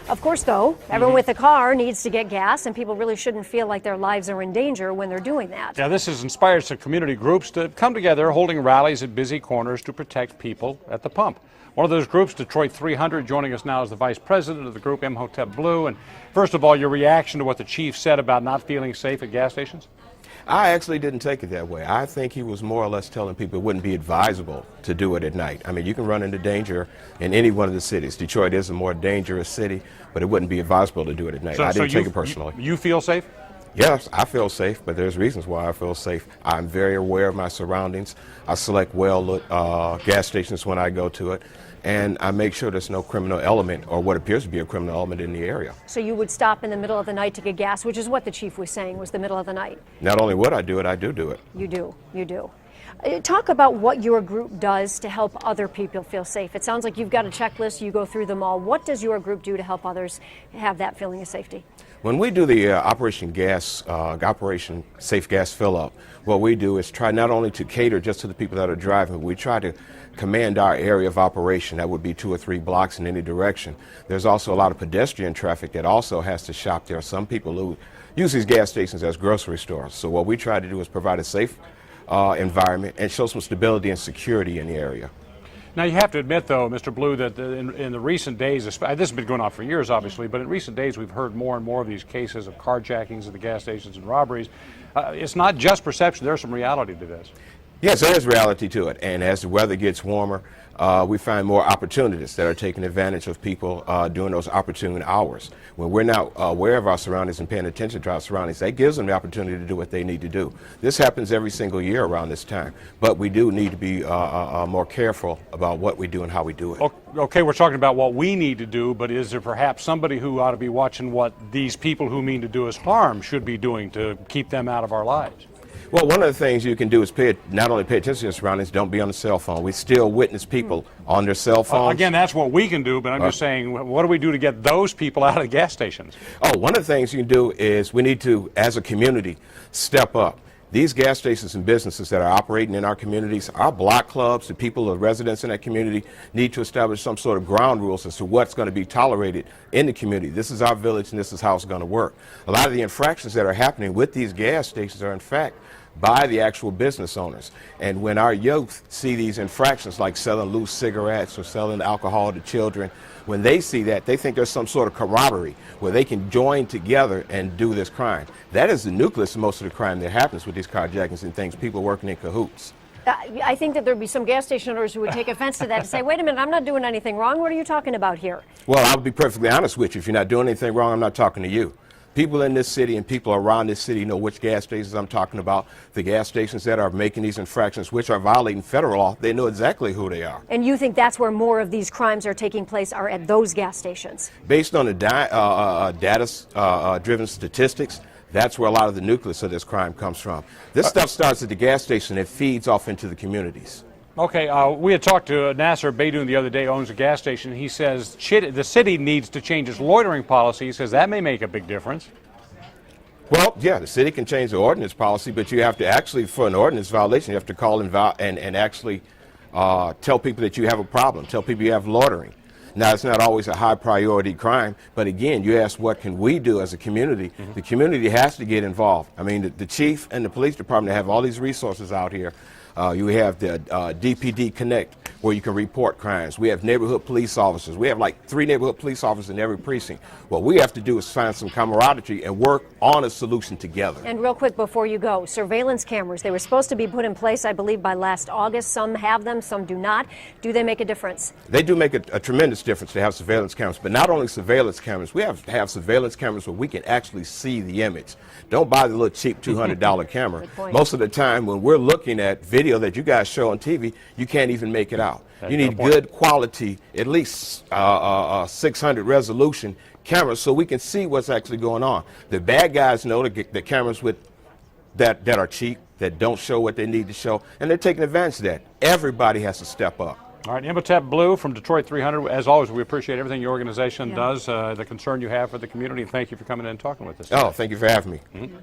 Of course, though, everyone with a car needs to get gas, and people really shouldn't feel like their lives are in danger when they're doing that. Yeah, this has inspired some community groups to come together, holding rallies at busy corners to protect people at the pump. One of those groups, Detroit 300, joining us now is the vice president of the group, Imhotep Blue. And first of all, your reaction to what the chief said about not feeling safe at gas stations? I actually didn't take it that way. I think he was more or less telling people it wouldn't be advisable to do it at night. I mean, you can run into danger in any one of the cities. Detroit is a more dangerous city, but it wouldn't be advisable to do it at night. I didn't take it personally. You feel safe? Yes, I feel safe, but there's reasons why I feel safe. I'm very aware of my surroundings. I select well-lit gas stations when I go to it, and I make sure there's no criminal element or what appears to be a criminal element in the area. So you would stop in the middle of the night to get gas, which is what the chief was saying was the middle of the night. Not only would I do it, I do it. You do. Talk about what your group does to help other people feel safe. It sounds like you've got a checklist, you go through them all. What does your group do to help others have that feeling of safety? When we do the Operation Safe Gas Fill Up, what we do is try not only to cater just to the people that are driving, we try to command our area of operation. That would be 2 or 3 blocks in any direction. There's also a lot of pedestrian traffic that also has to shop there. Some people who use these gas stations as grocery stores. So what we try to do is provide a safe environment and show some stability and security in the area. Now, you have to admit, though, Mr. Blue, that in the recent days, this has been going on for years, obviously, but in recent days we've heard more and more of these cases of carjackings at the gas stations and robberies. It's not just perception. There's some reality to this. Yes, there is reality to it, and as the weather gets warmer, we find more opportunities that are taking advantage of people during those opportune hours. When we're not aware of our surroundings and paying attention to our surroundings, that gives them the opportunity to do what they need to do. This happens every single year around this time, but we do need to be more careful about what we do and how we do it. Okay, we're talking about what we need to do, but is there perhaps somebody who ought to be watching what these people who mean to do us harm should be doing to keep them out of our lives? Well, one of the things you can do is not only pay attention to your surroundings, don't be on the cell phone. We still witness people on their cell phones. Again, that's what we can do, but I'm just saying, what do we do to get those people out of the gas stations? Oh, one of the things you can do is we need to, as a community, step up. These gas stations and businesses that are operating in our communities, our block clubs, the people, the residents in that community, need to establish some sort of ground rules as to what's going to be tolerated in the community. This is our village, and this is how it's going to work. A lot of the infractions that are happening with these gas stations are, in fact, by the actual business owners. And when our youth see these infractions like selling loose cigarettes or selling alcohol to children, when they see that, they think there's some sort of camaraderie where they can join together and do this crime. That is the nucleus of most of the crime that happens with these carjackings and things, people working in cahoots. I think that there'd be some gas station owners who would take offense to that and say, wait a minute, I'm not doing anything wrong. What are you talking about here? Well, I'll be perfectly honest with you. If you're not doing anything wrong, I'm not talking to you. People in this city and people around this city know which gas stations I'm talking about. The gas stations that are making these infractions, which are violating federal law, they know exactly who they are. And you think that's where more of these crimes are taking place, are at those gas stations? Based on the data-driven statistics, that's where a lot of the nucleus of this crime comes from. This stuff starts at the gas station and feeds off into the communities. Okay, we had talked to Nasser Beydoun the other day, owns a gas station. He says the city needs to change its loitering policy. He says that may make a big difference. Well, yeah, the city can change the ordinance policy, but you have to actually, for an ordinance violation, you have to call and actually tell people that you have a problem, tell people you have loitering. Now, it's not always a high priority crime, but again, you ask what can we do as a community? Mm-hmm. The community has to get involved. I mean, the chief and the police department have all these resources out here. You have the DPD Connect, where you can report crimes. We have neighborhood police officers. We have like 3 neighborhood police officers in every precinct. What we have to do is find some camaraderie and work on a solution together. And real quick before you go, surveillance cameras, they were supposed to be put in place, I believe, by last August. Some have them, some do not. Do they make a difference? They do make a tremendous difference to have surveillance cameras, but not only surveillance cameras. We have to have surveillance cameras where we can actually see the image. Don't buy the little cheap $200 camera. Most of the time when we're looking at video that you guys show on TV, you can't even make it out. You need good quality, at least 600 resolution cameras so we can see what's actually going on. The bad guys know the cameras that are cheap, that don't show what they need to show, and they're taking advantage of that. Everybody has to step up. All right, Imhotep Blue from Detroit 300. As always, we appreciate everything your organization does, the concern you have for the community, and thank you for coming in and talking with us. Oh, thank you for having me. Mm-hmm.